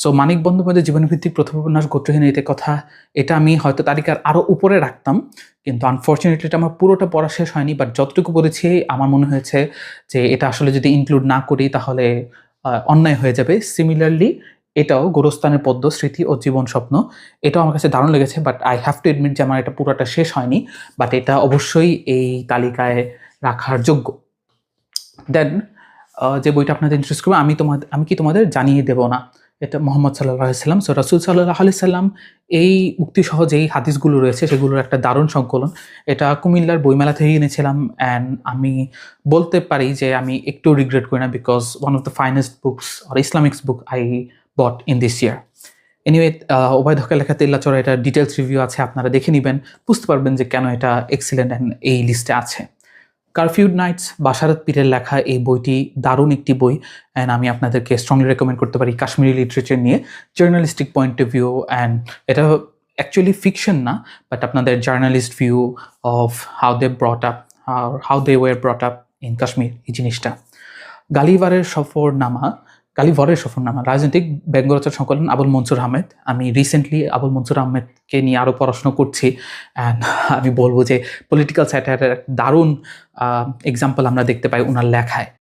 So মানিক বন্দ্যোপাধ্যায়ের জীবনভিত্তিক প্রথম উপন্যাস গোত্রহীন এতে কথা, এটা আমি হয়তো তালিকার আরও উপরে রাখতাম, কিন্তু আনফর্চুনেটলি এটা আমার পুরোটা পড়া শেষ হয়নি। বাট যতটুকু পড়েছি আমার মনে হয়েছে যে এটা আসলে যদি ইনক্লুড না করি তাহলে অন্যায় হয়ে যাবে। সিমিলারলি এটাও গোরস্থানের পদ্ম, স্মৃতি ও জীবন স্বপ্ন, এটাও আমার কাছে দারুণ লেগেছে। But I have to admit যে আমার এটা পুরোটা শেষ হয়নি, বাট এটা অবশ্যই এই তালিকায় রাখার যোগ্য। দেন যে বইটা আপনাদের ইন্টারেস্ট করবে আমি কি তোমাদের জানিয়ে দেব না, এটা মোহাম্মদ সাল্লাল্লাহু আলাইহি সাল্লাম। সো রাসূল সাল্লাল্লাহু আলাইহি সাল্লাম এই উক্তিসহ যেই হাদিসগুলো রয়েছে সেগুলোর একটা দারুণ সংকলন। এটা কুমিল্লার বইমেলা থেকে এনেছিলাম, অ্যান্ড আমি বলতে পারি যে আমি একটু রিগ্রেট করি না, because one of the finest books or Islamics book I bought in this year. Anyway, Obaid হকের লেখা তেল্লাচড়া, এটা ডিটেলস রিভিউ আছে, আপনারা দেখে নেবেন, বুঝতে পারবেন যে কেন এটা এক্সিলেন্ট অ্যান্ড এই লিস্টে আছে। কারফিউড নাইটস, বাশারত পীরের লেখা এই বইটি দারুণ একটি বই, অ্যান্ড আমি আপনাদেরকে স্ট্রংলি রেকমেন্ড করতে পারি কাশ্মীরি লিটারেচার নিয়ে journalistic point of view. And এটা অ্যাকচুয়ালি ফিকশন না, বাট আপনাদের journalist view of how they brought up, how they were brought up in Kashmir, এই জিনিসটা। গালিভারের সফরনামা, রাজনৈতিক ব্যঙ্গরচনা সংকলন আবুল মনসুর আহমেদ। আমি রিসেন্টলি আবুল মনসুর আহমেদকে নিয়ে আরও পড়াশোনা করছি, অ্যান্ড আমি বলবো যে পলিটিক্যাল স্যাটায়ারের দারুণ এক্সাম্পল আমরা দেখতে পাই ওনার লেখায়।